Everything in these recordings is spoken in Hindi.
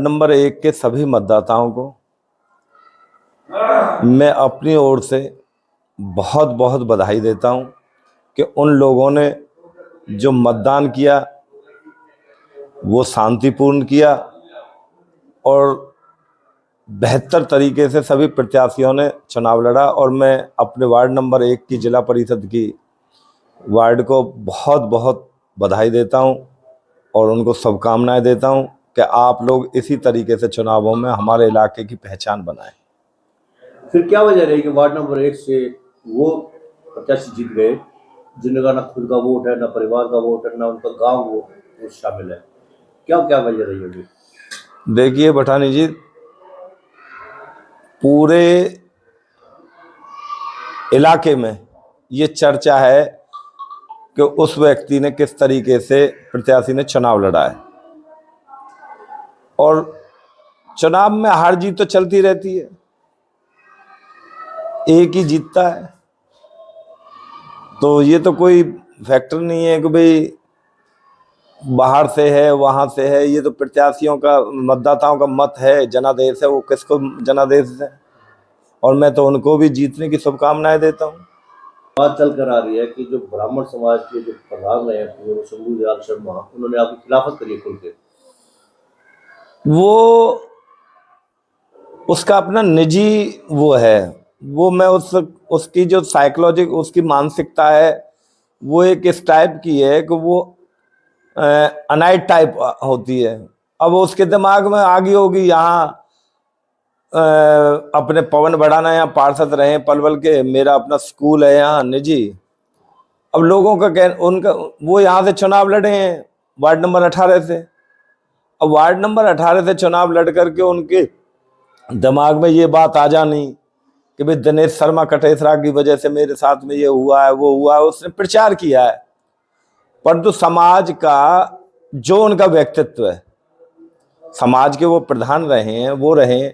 नंबर 1 के सभी मतदाताओं को मैं अपनी ओर से बहुत बहुत बधाई देता हूं कि उन लोगों ने जो मतदान किया वो शांतिपूर्ण किया और बेहतर तरीके से सभी प्रत्याशियों ने चुनाव लड़ा। और मैं अपने वार्ड नंबर 1 की जिला परिषद की वार्ड को बहुत बहुत बधाई देता हूं और उनको शुभकामनाएं देता हूं कि आप लोग इसी तरीके से चुनावों में हमारे इलाके की पहचान बनाएं। फिर क्या वजह रही कि वार्ड नंबर 1 से वो प्रत्याशी जीत गए जिनका ना खुद का वोट है, ना परिवार का वोट है, ना उनका गांव वो शामिल है? क्या क्या वजह रही होगी? देखिए बठानी जी, पूरे इलाके में ये चर्चा है कि उस व्यक्ति ने किस तरीके से प्रत्याशी ने चुनाव लड़ा है, और चुनाव में हार जीत तो चलती रहती है, एक ही जीतता है। तो ये तो कोई फैक्टर नहीं है कि भाई बाहर से है वहां से है, ये तो प्रत्याशियों का, मतदाताओं का मत है, जनादेश है, वो किसको जनादेश है, और मैं तो उनको भी जीतने की शुभकामनाएं देता हूं। बात चल कर आ रही है कि जो ब्राह्मण समाज के जो प्रधान रहे हैं शंभू दयाल शर्मा, उन्होंने आपकी खिलाफत करी खुल के। वो उसका अपना निजी वो है, वो मैं उसकी जो साइकोलॉजी, उसकी मानसिकता है, वो एक इस टाइप की है कि वो अनाइट टाइप होती है। अब उसके दिमाग में आ गई होगी यहाँ अपने पवन बढ़ाना, यहाँ पार्षद रहे पलवल के, मेरा अपना स्कूल है यहाँ निजी। अब लोगों का उनका, वो यहाँ से चुनाव लड़े हैं वार्ड नंबर 18 से। अब वार्ड नंबर 18 से चुनाव लड़ करके उनके दिमाग में ये बात आ जानी कि भाई दिनेश शर्मा कटेसरा की वजह से मेरे साथ में ये हुआ है, वो हुआ है, उसने प्रचार किया है। परंतु समाज का जो उनका व्यक्तित्व है, समाज के वो प्रधान रहे हैं, वो रहे,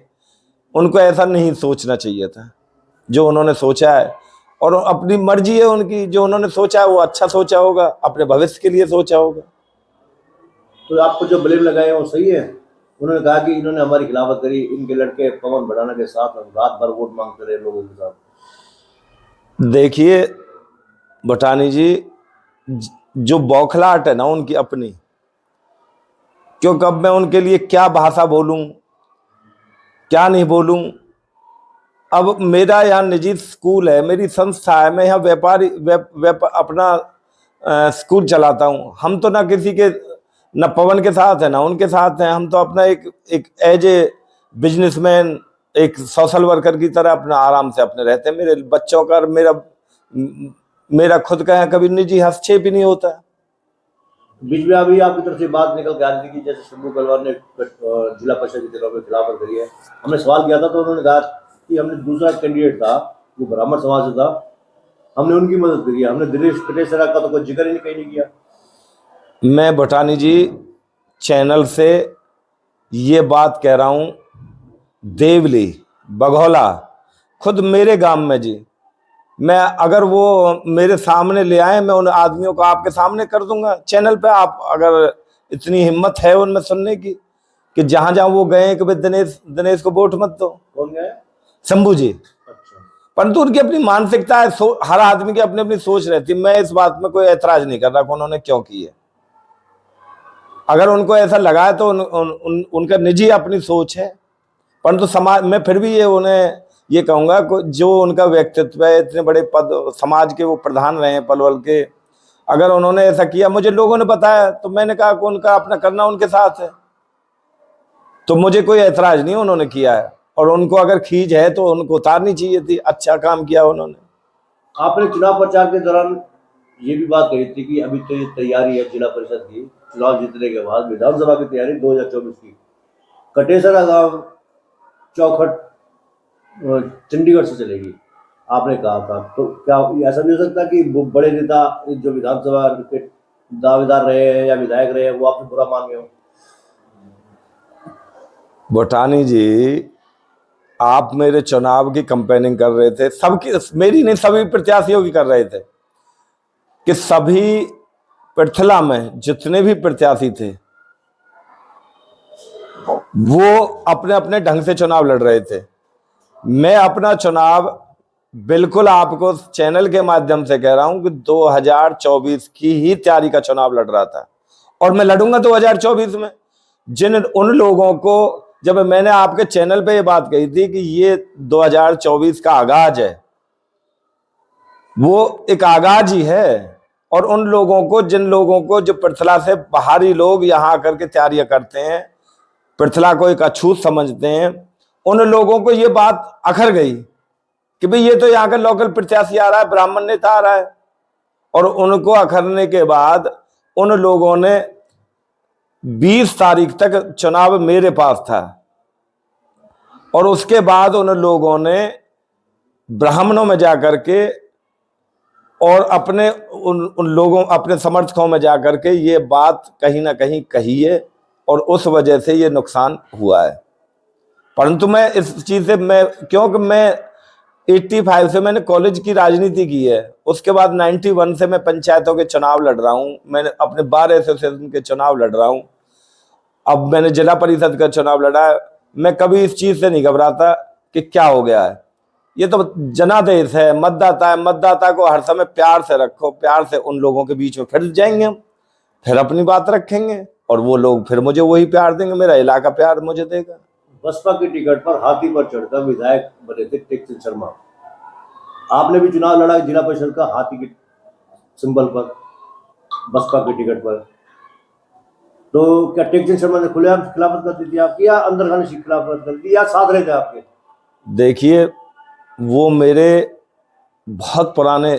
उनको ऐसा नहीं सोचना चाहिए था जो उन्होंने सोचा है। और अपनी मर्जी है उनकी, जो उन्होंने सोचा है वो अच्छा सोचा होगा, अपने भविष्य के लिए सोचा होगा। तो आपको जो ब्लेम लगाए वो सही है? उन्होंने कहा कि इन्होंने हमारी खिलाफत करी, इनके लड़के पवन बढ़ाना के साथ रात भर वोट मांगते रहे लोगों के साथ। देखिए बटानी जी, जो बौखलाहट है ना उनकी अपनी, क्योंकि अब मैं उनके लिए क्या भाषा बोलूं, क्या नहीं बोलूं। अब मेरा यहाँ निजी स्कूल है, मेरी संस्था है, मैं यहाँ व्यापारी अपना स्कूल चलाता हूँ। हम तो ना किसी के, ना पवन के साथ है ना उनके साथ हैं, हम तो अपना एक एज ए बिजनेसमैन, एक सोशल वर्कर की तरह अपना आराम से अपने रहते हैं। मेरे बच्चों का, मेरा खुद का है, कभी निजी हस्तक्षेप ही नहीं होता। बीच में अभी आपकी तरफ से बात निकल के आ रही थी कि जैसे शंभू कलवार ने जिला परिषद के चुनाव में खिलाफत करी है। हमने सवाल किया था तो उन्होंने कहा कि हमने दूसरा कैंडिडेट था जो ब्राह्मण समाज से था, हमने उनकी मदद करी है, हमने दिनेश कटेसरा का तो कोई जिक्र ही कहीं नहीं किया। मैं बटानी जी चैनल से ये बात कह रहा हूं, देवली बघौला खुद मेरे गांव में जी, मैं अगर वो मेरे सामने ले आए, मैं उन आदमियों को आपके सामने कर दूंगा चैनल पे। आप अगर इतनी हिम्मत है उनमें सुनने की कि जहां जहां वो गए कि भाई दिनेश को वोट मत दो। कौन गए? शंभू जी। अच्छा। परंतु उनकी अपनी मानसिकता है, हर आदमी की अपनी अपनी सोच रहती है। मैं इस बात में कोई ऐतराज नहीं कर रहा कि उन्होंने क्यों की है। अगर उनको ऐसा लगा है तो उनका निजी अपनी सोच है, परंतु समाज में फिर भी ये उन्हें ये कहूंगा जो उनका व्यक्तित्व है, इतने बड़े पद समाज के वो प्रधान रहे हैं पलवल के, अगर उन्होंने ऐसा किया, मुझे लोगों ने बताया तो मैंने कहा कि उनका अपना करना उनके साथ है, तो मुझे कोई ऐतराज नहीं उन्होंने किया है। और उनको अगर खींच है तो उनको उतारनी चाहिए थी। अच्छा काम किया उन्होंने। आपने चुनाव प्रचार के दौरान ये भी बात कही थी कि अभी तो ये तैयारी है जिला परिषद की, चुनाव जीतने के बाद विधानसभा की तैयारी 2024 की। कटेसरा गांव चौखट चंडीगढ़ से चलेगी आपने कहा था, तो क्या ऐसा भी हो सकता है कि बड़े नेता जो विधानसभा के दावेदार रहे हैं या विधायक रहे हैं वो आपसे बुरा मान गए हो? बोटानी जी, आप मेरे चुनाव की कंपेनिंग कर रहे थे, सबकी, मेरी नहीं, सभी प्रत्याशियों की कर रहे थे कि सभी पृथला में जितने भी प्रत्याशी थे वो अपने अपने ढंग से चुनाव लड़ रहे थे। मैं अपना चुनाव बिल्कुल आपको चैनल के माध्यम से कह रहा हूं कि 2024 की ही तैयारी का चुनाव लड़ रहा था, और मैं लड़ूंगा 2024 में। उन लोगों को, जब मैंने आपके चैनल पे ये बात कही थी कि ये 2024 का आगाज है, वो एक आगाज ही है। और उन लोगों को, जिन लोगों को, जो पृथला से बाहरी लोग यहाँ आकर के तैयारियां करते हैं, पृथला को एक अछूत समझते हैं, उन लोगों को ये बात अखर गई कि भाई ये तो यहाँ का लोकल प्रत्याशी आ रहा है, ब्राह्मण नेता आ रहा है। और उनको अखरने के बाद उन लोगों ने 20 तारीख तक चुनाव मेरे पास था, और उसके बाद उन लोगों ने ब्राह्मणों में जाकर के और अपने उन लोगों, अपने समर्थकों में जाकर के ये बात कहीं ना कहीं कही है, और उस वजह से ये नुकसान हुआ है। परंतु मैं इस चीज से, क्योंकि मैं 85 से मैंने कॉलेज की राजनीति की है, उसके बाद 91 से मैं पंचायतों के चुनाव लड़ रहा हूं, मैंने अपने बार एसोसिएशन के चुनाव लड़ रहा हूं, अब मैंने जिला परिषद का चुनाव लड़ा है। मैं कभी इस चीज से नहीं घबराता कि क्या हो गया है। ये तो जनादेश है, मतदाता है, मतदाता को हर समय प्यार से रखो, प्यार से उन लोगों के बीच में फिर जाएंगे हम, फिर अपनी बात रखेंगे, और वो लोग फिर मुझे वही प्यार देंगे, मेरा इलाका प्यार मुझे देगा। बसपा की टिकट पर हाथी पर चढ़कर विधायक बने थे टेकचंद शर्मा। आपने भी चुनाव लड़ा जिला परिषद का हाथी के सिंबल पर, बसपा की टिकट पर। तो क्या टेकचंद शर्मा ने खुलेआम खिलाफत कर दी थी आपकी, या अंदर खाने से खिलाफत कर दी, या साथ रहे थे आपके? देखिए, वो मेरे बहुत पुराने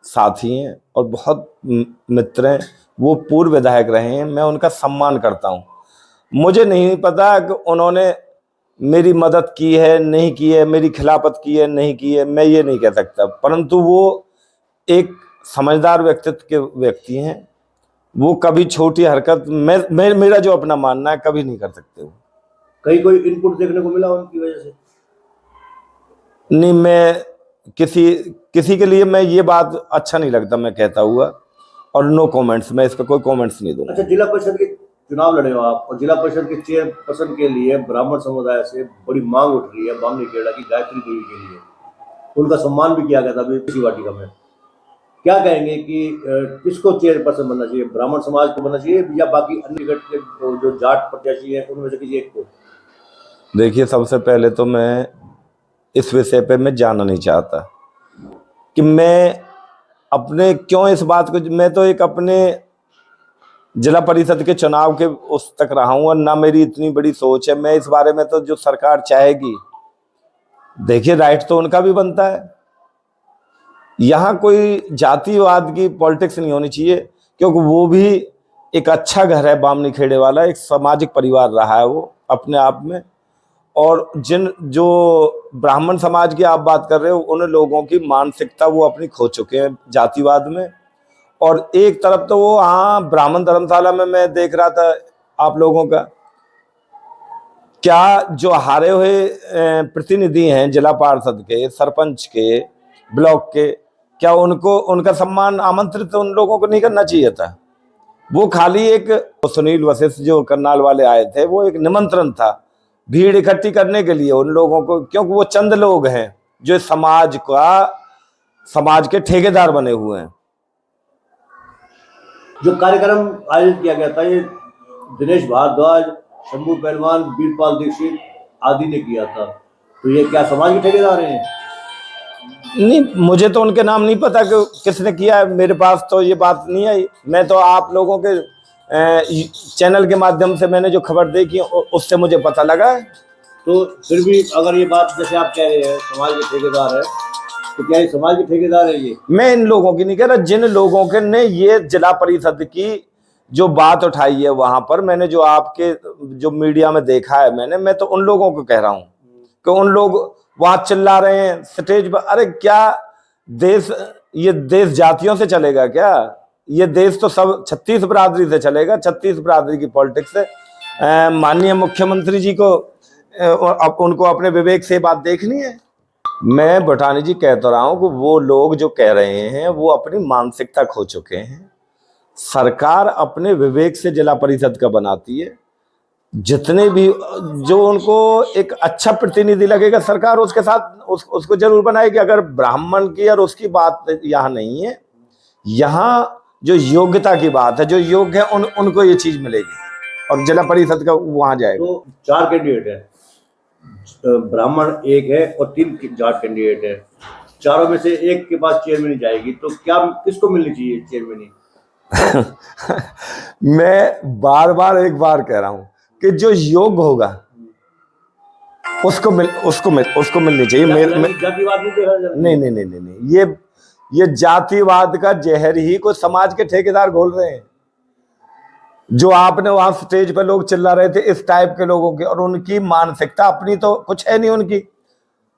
साथी हैं और बहुत मित्र हैं, वो पूर्व विधायक रहे हैं, मैं उनका सम्मान करता हूं। मुझे नहीं पता कि उन्होंने मेरी मदद की है नहीं की है, मेरी खिलाफत की है नहीं की है, मैं ये नहीं कह सकता। परंतु वो एक समझदार व्यक्तित्व के व्यक्ति हैं, वो कभी छोटी हरकत, मेरा जो अपना मानना है, कभी नहीं कर सकते वो। कहीं कोई इनपुट देखने को मिला उनकी वजह से? नहीं, मैं किसी के लिए मैं ये बात अच्छा नहीं लगता मैं कहता हुआ, और नो कमेंट्स, मैं इस पर कोई कमेंट्स नहीं दूंगा। अच्छा, जिला परिषद के चुनाव लड़े हो आप, और जिला परिषद के चेयरपर्सन के लिए ब्राह्मण समुदाय से बड़ी मांग उठ रही है बामनी खेड़ा की गायत्री देवी के लिए। उनका सम्मान भी किया गया था अभी वाटिका में। क्या कहेंगे कि किसको चेयरपर्सन बनना चाहिए, ब्राह्मण समाज को बनना चाहिए, या बाकी अन्य टिकट के जो जाट प्रत्याशी हैं उनमें से किसी एक को? देखिए, सबसे पहले तो मैं इस विषय पे मैं जानना नहीं चाहता कि मैं अपने क्यों इस बात को, मैं तो एक अपने जिला परिषद के चुनाव के उस तक रहा हूं, और ना मेरी इतनी बड़ी सोच है। मैं इस बारे में तो जो सरकार चाहेगी, देखिए, राइट तो उनका भी बनता है। यहाँ कोई जातिवाद की पॉलिटिक्स नहीं होनी चाहिए, क्योंकि वो भी एक अच्छा घर है, बामनी खेड़े वाला एक सामाजिक परिवार रहा है वो अपने आप में। और जो ब्राह्मण समाज की आप बात कर रहे हो, उन लोगों की मानसिकता वो अपनी खो चुके हैं जातिवाद में। और एक तरफ तो वो, हाँ, ब्राह्मण धर्मशाला में मैं देख रहा था आप लोगों का, क्या जो हारे हुए प्रतिनिधि हैं जिला पार्षद के, सरपंच के, ब्लॉक के, क्या उनको उनका सम्मान आमंत्रित उन लोगों को नहीं करना चाहिए था? वो खाली एक सुनील वशिष्ठ जो करनाल वाले आए थे, वो एक निमंत्रण था भीड़ इकट्ठी करने के लिए उन लोगों को, क्योंकि वो चंद लोग हैं जो समाज के ठेकेदार बने हुए हैं। जो कार्यक्रम आयोजित किया गया था, ये दिनेश भारद्वाज, शंभू पहलवान, वीरपाल दीक्षित आदि ने किया था, तो ये क्या समाज के ठेकेदार हैं? नहीं, मुझे तो उनके नाम नहीं पता कि किसने किया है, मेरे पास तो ये बात नहीं आई। मैं तो आप लोगों के चैनल के माध्यम से मैंने जो खबर देखी उससे मुझे पता लगा है। तो फिर भी अगर ये बात जैसे आप कह रहे हैं समाज के ठेकेदार है, तो क्या ये समाज के ठेकेदार है? ये मैं इन लोगों की नहीं कह रहा, जिन लोगों के ने ये जिला परिषद की जो बात उठाई है वहां पर, मैंने जो आपके जो मीडिया में देखा है मैं तो उन लोगों को कह रहा हूं कि उन लोग वहां चिल्ला रहे हैं स्टेज पर। अरे क्या ये देश जातियों से चलेगा क्या? ये देश तो सब 36 बिरादरी से चलेगा, 36 बिरादरी की पॉलिटिक्स है। माननीय मुख्यमंत्री जी को उनको अपने विवेक से बात देखनी है। मैं बटानी जी कहता रहा हूं कि वो लोग जो कह रहे हैं वो अपनी मानसिकता खो चुके हैं। सरकार अपने विवेक से जिला परिषद का बनाती है। जितने भी जो उनको एक अच्छा प्रतिनिधि लगेगा सरकार उसके साथ उसको जरूर बनाएगी। अगर ब्राह्मण की और उसकी बात यहाँ नहीं है, यहाँ जो योग्यता की बात है, जो योग्य है उनको ये चीज मिलेगी और जिला परिषद का वहां जाएगा। तो 4 कैंडिडेट है, ब्राह्मण एक है और 3 जाट कैंडिडेट है, चारों में से एक के पास चेयरमैन जाएगी, तो क्या किसको मिलनी चाहिए चेयरमैन? मैं बार बार एक बार कह रहा हूं कि जो योग्य होगा उसको मिलनी चाहिए। जातिवाद नहीं देखा जाता। नहीं, ये जातिवाद का जहर ही को समाज के ठेकेदार घोल रहे हैं। जो आपने वहां स्टेज पे लोग चिल्ला रहे थे इस टाइप के लोगों के, और उनकी मानसिकता अपनी तो कुछ है नहीं उनकी,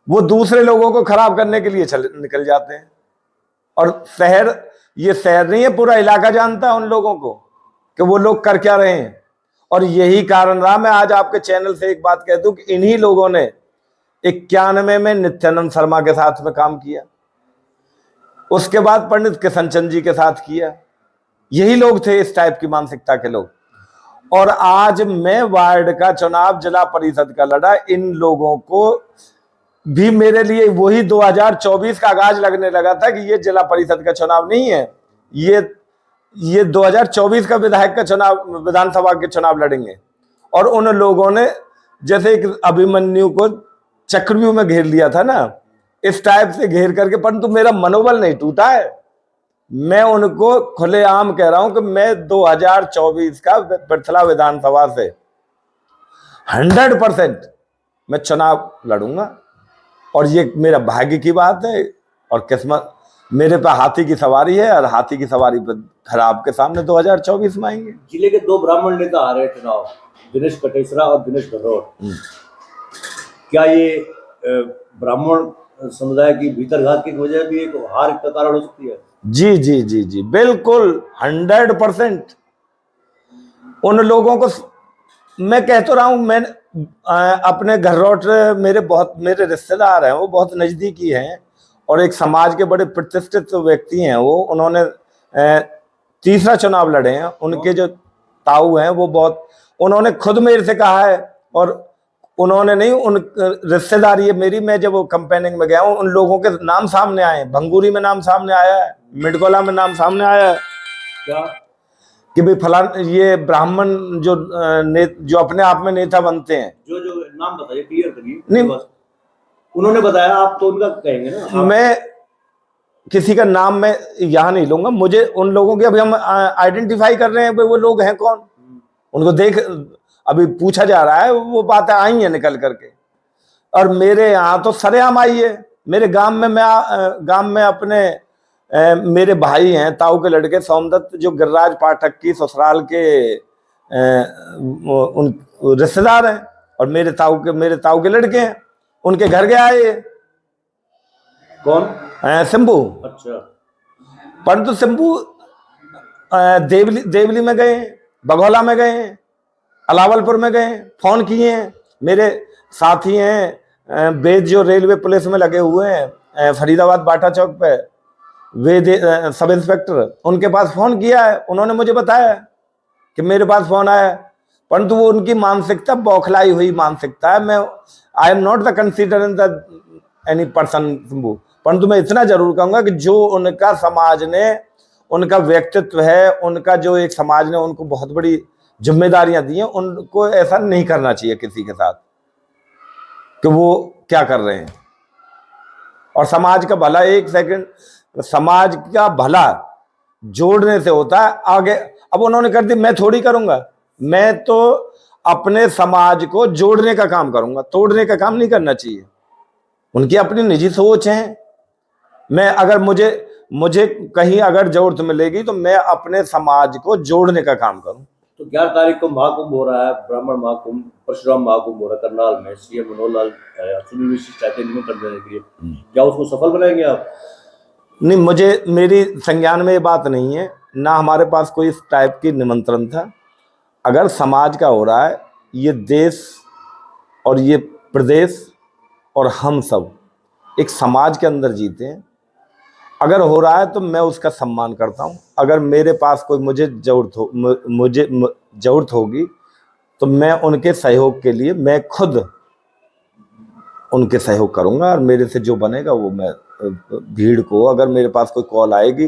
वो दूसरे लोगों को खराब करने के लिए निकल जाते हैं। और ये शहर नहीं है, पूरा इलाका जानता है उन लोगों को कि वो लोग कर क्या रहे हैं। और यही कारण रहा, मैं आज आपके चैनल से एक बात कह दूं कि इन्हीं लोगों ने 91 में नित्यानंद शर्मा के साथ में काम किया, उसके बाद पंडित किशन चंद जी के साथ किया। यही लोग थे इस टाइप की मानसिकता के लोग। और आज मैं वार्ड का चुनाव जिला परिषद का लड़ा, इन लोगों को भी मेरे लिए वही 2024 का आगाज लगने लगा था कि ये जिला परिषद का चुनाव नहीं है, ये 2024 का विधायक का चुनाव, विधानसभा के चुनाव लड़ेंगे। और उन लोगों ने जैसे एक अभिमन्यु को चक्रव्यूह में घेर लिया था ना, इस टाइप से घेर करके, परंतु मेरा मनोबल नहीं टूटा है। मैं उनको खुलेआम कह रहा हूं कि मैं 2024 का पृथला विधानसभा से 100% मैं चुनाव लड़ूंगा। और ये मेरा भाग्य की बात है और किस्मत, मेरे पे हाथी की सवारी है और हाथी की सवारी पे खराब के सामने 2024 में आएंगे। जिले के 2 ब्राह्मण नेता आ रहे हैं चुनाव, दिनेश कटेसरा और दिनेश गहलोत। क्या ये ब्राह्मण समुदाय की भीतरघात की वजह भी एक हार का कारण हो सकती है? जी, बिल्कुल 100%। उन लोगों को मैं कह तो रहा हूं, मैं अपने घरौट मेरे रिश्तेदार हैं, वो बहुत नजदीकी हैं और एक समाज के बड़े प्रतिष्ठित व्यक्ति हैं वो। उन्होंने तीसरा चुनाव लड़े हैं। उनके जो ताऊ हैं वो बहुत, उन्होंने खुद मेरे से कहा है, और उन्होंने नहीं, उन रिश्तेदारी है मेरी। मैं जब वो कैंपेनिंग में गया हूँ, उन लोगों के नाम सामने आए, भंगूरी में नाम सामने आया है, मिडकोला में नाम सामने आया है। क्या कि भाई फलान, ये ब्राह्मण जो अपने आप में नेता बनते हैं, जो नाम बताइए, क्लियर करिए। नहीं, उन्होंने बताया, आप तो उनका कहेंगे ना। मैं किसी का नाम मैं यहाँ नहीं लूंगा। मुझे उन लोगों के, अभी हम आइडेंटिफाई कर रहे हैं वो लोग हैं कौन, उनको देख अभी पूछा जा रहा है, वो बातें आई हैं निकल करके। और मेरे यहाँ तो सरेआम आई है। मेरे गांव में अपने मेरे भाई हैं, ताऊ के लड़के सोमदत्त, जो गिरिराज पाठक की ससुराल के उन रिश्तेदार हैं, और मेरे ताऊ के लड़के हैं, उनके घर गए आए। कौन? शंभू। अच्छा। परंतु शंभू देवली में गए, बघौला में गए, अलावलपुर में गए, फोन किए हैं। मेरे साथी हैं वेद, जो रेलवे पुलिस में लगे हुए हैं फरीदाबाद बाटा चौक पे, वेद सब इंस्पेक्टर, उनके पास फोन किया है। उन्होंने मुझे बताया कि मेरे पास फोन आया, परंतु वो उनकी मानसिकता बौखलाई हुई मानसिकता है। I am not the consider in the any person Shambhu, परंतु मैं इतना जरूर कहूंगा कि जो उनका समाज ने, उनका व्यक्तित्व है, उनका जो एक समाज ने उनको बहुत बड़ी जिम्मेदारियां दी हैं, उनको ऐसा नहीं करना चाहिए किसी के साथ कि वो क्या कर रहे हैं। और समाज का भला, एक सेकंड, समाज का भला जोड़ने से होता है आगे। अब उन्होंने कर दी, मैं थोड़ी करूंगा। मैं तो अपने समाज को जोड़ने का काम करूंगा, तोड़ने का काम नहीं करना चाहिए। उनकी अपनी निजी सोच है। मैं अगर मुझे कहीं अगर जरूरत मिलेगी तो मैं अपने समाज को जोड़ने का काम करूं। तो 11 तारीख को महाकुंभ हो रहा है, ब्राह्मण महाकुंभ, परशुराम महाकुंभ हो रहा है करनाल में। सीएम मनोहर लाल चाहते हैं निमंत्रण देने के लिए, क्या उसको सफल बनाएंगे आप? नहीं, मेरी संज्ञान में ये बात नहीं है, ना हमारे पास कोई इस टाइप की निमंत्रण था। अगर समाज का हो रहा है, ये देश और ये प्रदेश और हम सब एक समाज के अंदर जीते हैं। अगर हो रहा है तो मैं उसका सम्मान करता हूं। अगर मेरे पास कोई मुझे जरूरत होगी तो मैं उनके सहयोग के लिए मैं खुद उनके सहयोग करूंगा, और मेरे से जो बनेगा वो मैं भीड़ को, अगर मेरे पास कोई कॉल आएगी,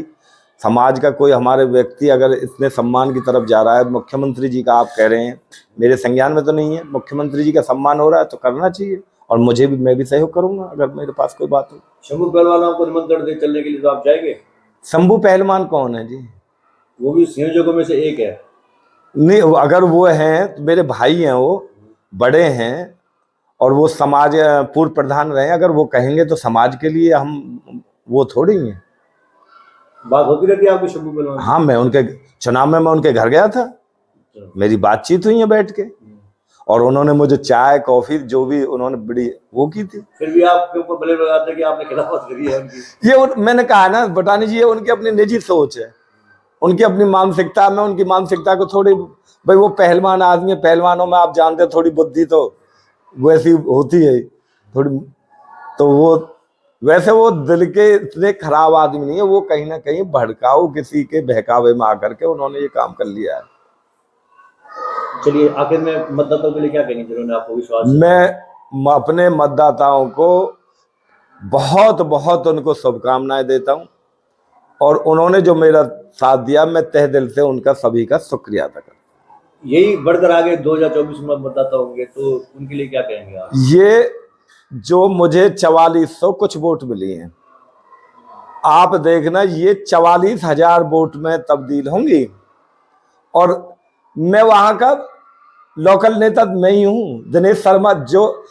समाज का कोई हमारे व्यक्ति अगर इतने सम्मान की तरफ जा रहा है, मुख्यमंत्री जी का आप कह रहे हैं, मेरे संज्ञान में तो नहीं है, मुख्यमंत्री जी का सम्मान हो रहा है तो करना चाहिए, और मुझे भी, मैं भी सहयोग करूंगा अगर मेरे पास कोई बात हो। शंभू पहलवान को निमंत्रण दे चलने के लिए तो आप जाएंगे? शंभू पहलवान कौन है जी? वो भी संयोजकों में से एक है। नहीं, अगर वो हैं तो मेरे भाई हैं, वो बड़े हैं और वो समाज पूर्व प्रधान रहे, अगर वो कहेंगे तो समाज के लिए हम, वो थोड़ी हैं। बात होती रहती है आपकी शंभू पहलवान? हाँ, मैं उनके चुनाव में मैं उनके घर गया था, मेरी बातचीत हुई है बैठ के, और उन्होंने मुझे चाय कॉफी जो भी उन्होंने बड़ी वो की थी। फिर भी आपके ऊपर बले लगाते हैं कि आपने खिलाफत करी है उनकी। ये मैंने कहा ना बटानी जी, ये उनकी अपनी निजी सोच है, उनकी अपनी मानसिकता में, उनकी मानसिकता को थोड़ी, भाई वो पहलवान आदमी है, पहलवानों में आप जानते हैं थोड़ी बुद्धि तो वैसी होती है थोड़ी, तो वो वैसे वो दिल के इतने खराब आदमी नहीं है, वो कहीं ना कहीं भड़काऊ किसी के बहकावे में आकर के उन्होंने ये काम कर लिया है। चलिए, आखिर में मतदाताओं के लिए क्या कहेंगे जिन्होंने आपको विश्वास? मैं अपने मतदाताओं को बहुत बहुत उनको शुभकामनाएं देता हूं, और उन्होंने जो मेरा साथ दिया, मैं तहे दिल से उनका सभी का शुक्रिया अदा करता हूं। यही बढ़कर आगे 2024 में मतदाता होंगे तो उनके लिए क्या कहेंगे आप? ये जो मुझे 4400 कुछ वोट मिली हैं, आप देखना ये 44,000 वोट में तब्दील होंगी, और मैं वहां का लोकल नेता मैं ही हूं, दिनेश शर्मा, जो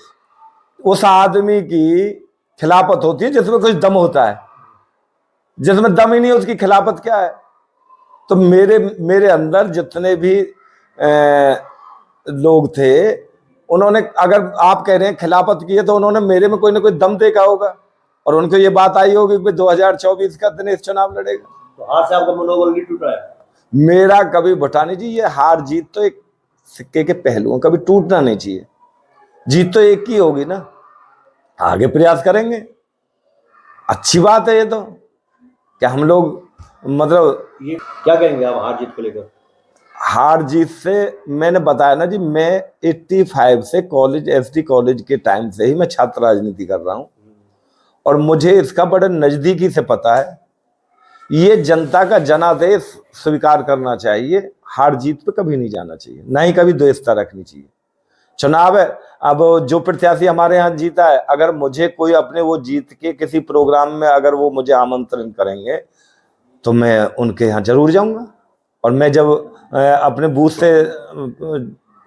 उस आदमी की खिलाफत होती है जिसमें कुछ दम होता है, जिसमें दम ही नहीं है उसकी खिलाफत क्या है? तो मेरे अंदर जितने भी लोग थे, उन्होंने, अगर आप कह रहे हैं खिलाफत की है, तो उन्होंने मेरे में कोई ना कोई दम देखा होगा, और उनको ये बात आई होगी कि 2024 का दिनेश चुनाव लड़ेगा। तो हार से आपका मनोबल नहीं टूटा है? मेरा कभी भटानी जी, ये हार जीत तो एक सिक्के के पहलुओं, कभी टूटना नहीं चाहिए, जीत तो एक ही होगी ना, आगे प्रयास करेंगे, अच्छी बात है ये तो, क्या हम लोग मतलब ये क्या कहेंगे आप हार जीत को लेकर? हार जीत से मैंने बताया ना जी, मैं 85 से कॉलेज, एसडी कॉलेज के टाइम से ही मैं छात्र राजनीति कर रहा हूं, और मुझे इसका बड़े नजदीकी से पता है, ये जनता का जनादेश स्वीकार करना चाहिए, हार जीत पे कभी नहीं जाना चाहिए, ना ही कभी द्वेषता रखनी चाहिए। चुनाव है, अब जो प्रत्याशी हमारे यहाँ जीता है, अगर मुझे कोई अपने वो जीत के किसी प्रोग्राम में अगर वो मुझे आमंत्रण करेंगे तो मैं उनके यहाँ जरूर जाऊंगा, और मैं जब अपने बूथ से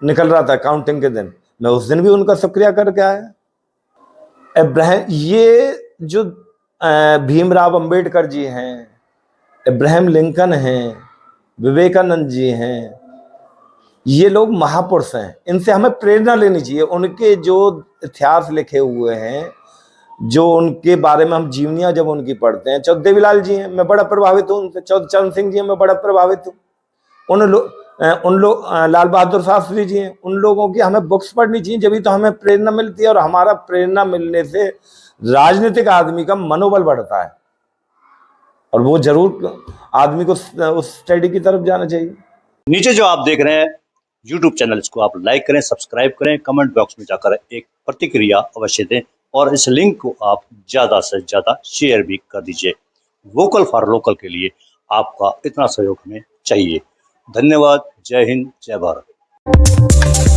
निकल रहा था काउंटिंग के दिन, मैं उस दिन भी उनका शुक्रिया करके आया। इब्राहिम, ये जो भीमराव अंबेडकर जी हैं, इब्राहिम लिंकन हैं, विवेकानंद जी हैं, ये लोग महापुरुष हैं, इनसे हमें प्रेरणा लेनी चाहिए। उनके जो इतिहास लिखे हुए हैं, जो उनके बारे में हम जीवनियां जब उनकी पढ़ते हैं, चौधरी देवीलाल जी हैं, मैं बड़ा प्रभावित हूँ उनसे, चरण सिंह जी हैं, मैं बड़ा प्रभावित हूँ, उन लोग लाल बहादुर शास्त्री जी हैं, उन लोगों की हमें बुक्स पढ़नी चाहिए, जब तो हमें प्रेरणा मिलती है, और हमारा प्रेरणा मिलने से राजनीतिक आदमी का मनोबल बढ़ता है, और वो जरूर आदमी को उस स्टडी की तरफ जाना चाहिए। नीचे जो आप देख रहे हैं YouTube चैनल, इसको आप लाइक करें, सब्सक्राइब करें, कमेंट बॉक्स में जाकर एक प्रतिक्रिया अवश्य दें, और इस लिंक को आप ज़्यादा से ज़्यादा शेयर भी कर दीजिए। वोकल फॉर लोकल के लिए आपका इतना सहयोग हमें चाहिए। धन्यवाद। जय हिंद, जय भारत।